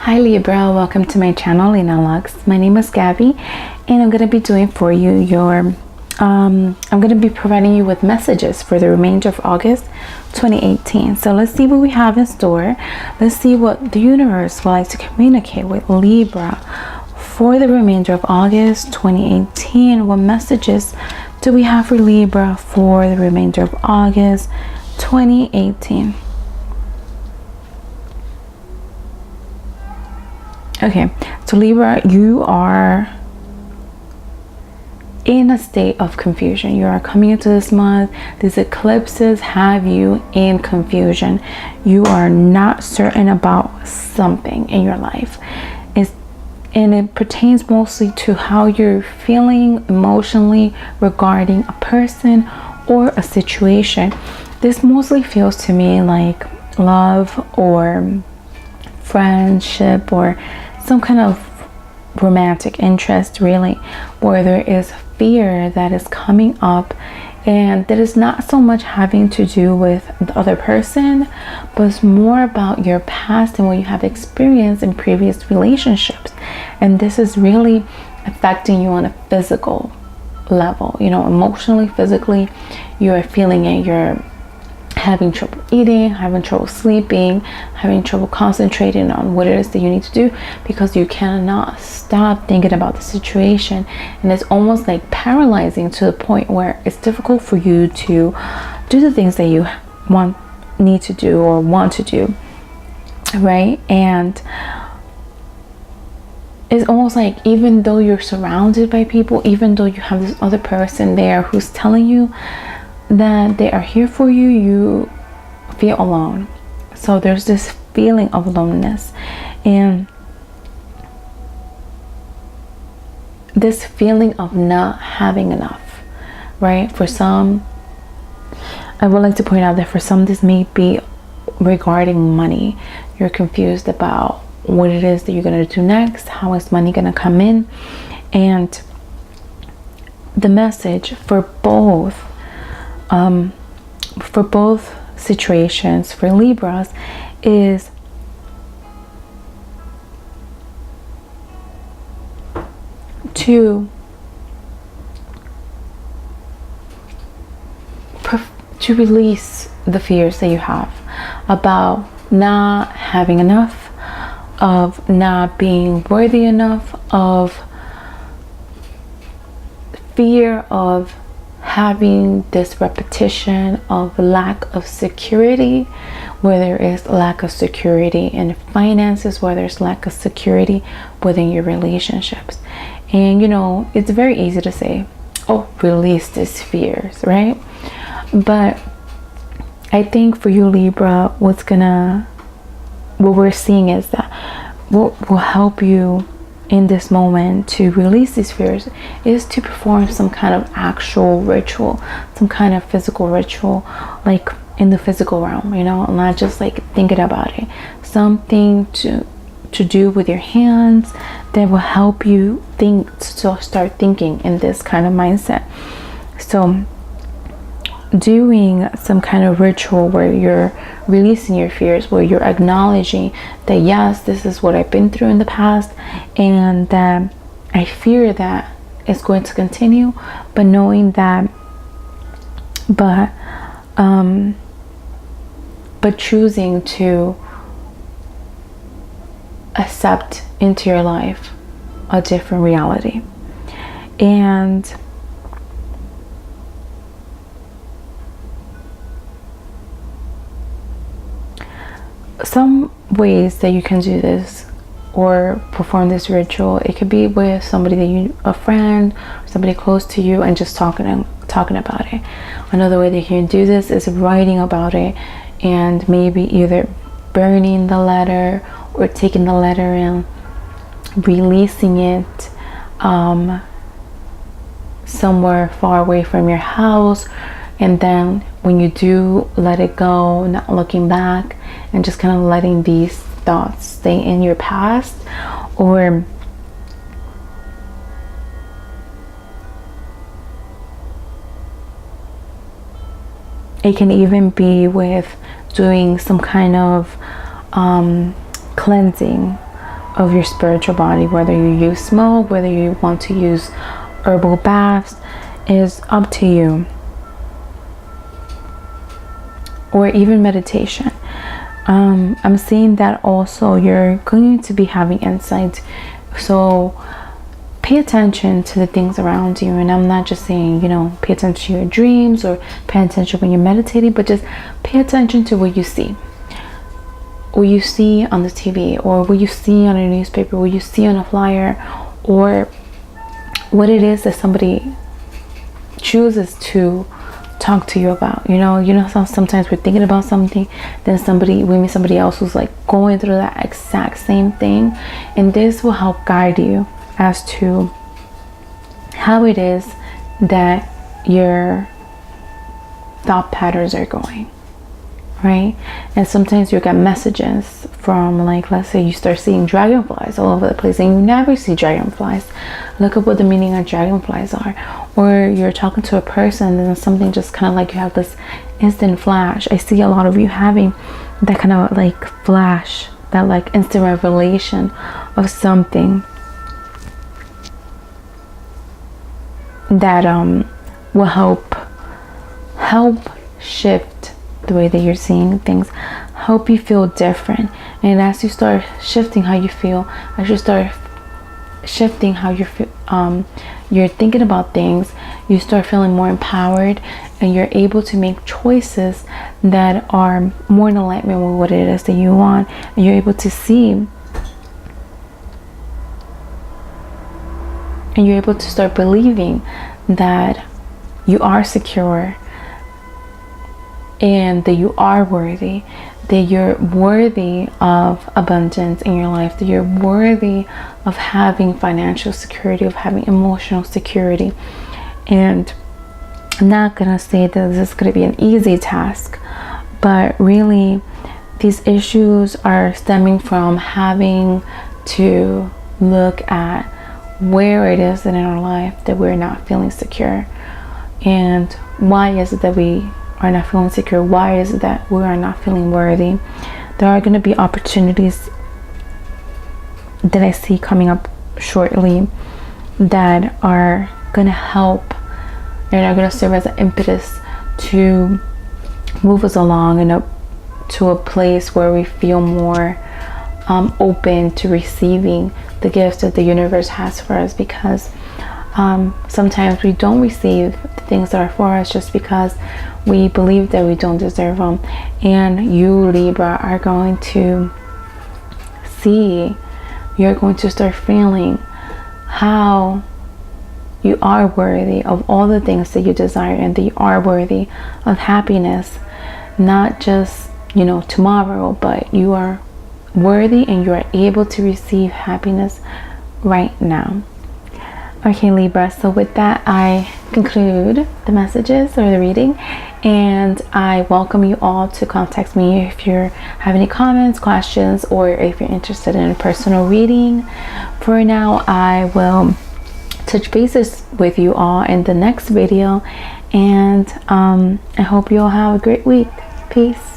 Hi Libra, welcome to my channel LinaLux. My name is Gabby and I'm going to be doing for you your I'm going to be providing you with messages for the remainder of August 2018. So let's see what we have in store. Let's see what the universe would like to communicate with Libra for the remainder of August 2018. What messages do we have for Libra for the remainder of August 2018? Okay, so Libra, you are in a state of confusion. You are coming into this month. These eclipses have you in confusion. You are not certain about something in your life. And it pertains mostly to how you're feeling emotionally regarding a person or a situation. This mostly feels to me like love or friendship or some kind of romantic interest, really, where there is fear that is coming up, and that is not so much having to do with the other person, but it's more about your past and what you have experienced in previous relationships. And this is really affecting you on a physical level, you know, emotionally, physically. You are feeling it. You're having trouble eating, having trouble sleeping, having trouble concentrating on what it is that you need to do, because you cannot stop thinking about the situation, and it's almost like paralyzing to the point where it's difficult for you to do the things that you need to do or want to do, right? And it's almost like even though you're surrounded by people, even though you have this other person there who's telling you that they are here for you, you feel alone. So there's this feeling of loneliness and this feeling of not having enough, right? For some, I would like to point out that for some this may be regarding money. You're confused about what it is that you're going to do next. How is money going to come in? And the message for both situations for Libras is to release the fears that you have about not having enough, of not being worthy enough, of fear of having this repetition of lack of security, where there is lack of security in finances, where there's lack of security within your relationships. And you know, it's very easy to say, oh, release these fears, right? But I think for you Libra, what we're seeing is that what will help you in this moment to release these fears is to perform some kind of actual ritual, some kind of physical ritual, like in the physical realm, you know, not just like thinking about it. Something to do with your hands that will help you start thinking in this kind of mindset. So doing some kind of ritual where you're releasing your fears, where you're acknowledging that yes, this is what I've been through in the past, and that I fear that it's going to continue, but knowing that but choosing to accept into your life a different reality. And some ways that you can do this or perform this ritual, it could be with somebody a friend, somebody close to you, and just talking about it. Another way that you can do this is writing about it, and maybe either burning the letter or taking the letter and releasing it somewhere far away from your house. And then when you do let it go, not looking back, and just kind of letting these thoughts stay in your past. Or it can even be with doing some kind of cleansing of your spiritual body, whether you use smoke, whether you want to use herbal baths, is up to you, or even meditation. I'm seeing that also you're going to be having insights, so pay attention to the things around you. And I'm not just saying, you know, pay attention to your dreams or pay attention when you're meditating, but just pay attention to what you see on the TV, or what you see on a newspaper, what you see on a flyer, or what it is that somebody chooses to talk to you about. You know how sometimes we're thinking about something, then we meet somebody else who's like going through that exact same thing, and this will help guide you as to how it is that your thought patterns are going, right? And sometimes you get messages from, like, let's say you start seeing dragonflies all over the place and you never see dragonflies. Look up what the meaning of dragonflies are. Or you're talking to a person and then something just kind of like, you have this instant flash. I see a lot of you having that kind of like flash, that like instant revelation of something that will help shift the way that you're seeing things, help you feel different. And as you start shifting how you feel, as you start shifting how you're thinking about things, you start feeling more empowered, and you're able to make choices that are more in alignment with what it is that you want. And you're able to see, and you're able to start believing that you are secure, and that you are worthy, that you're worthy of abundance in your life, that you're worthy of having financial security, of having emotional security. And I'm not gonna say that this is gonna be an easy task, but really these issues are stemming from having to look at where it is that in our life that we're not feeling secure, and why is it that we are not feeling secure. Why is it that we are not feeling worthy? There are going to be opportunities that I see coming up shortly that are going to help and are going to serve as an impetus to move us along and to a place where we feel more open to receiving the gifts that the universe has for us, because sometimes we don't receive the things that are for us just because we believe that we don't deserve them. And you, Libra, are going to see, you're going to start feeling how you are worthy of all the things that you desire, and that you are worthy of happiness, not just, you know, tomorrow, but you are worthy and you are able to receive happiness right now. Okay, Libra, so with that, I conclude the messages or the reading, and I welcome you all to contact me if you have any comments, questions, or if you're interested in a personal reading. For now, I will touch bases with you all in the next video, and I hope you all have a great week. Peace.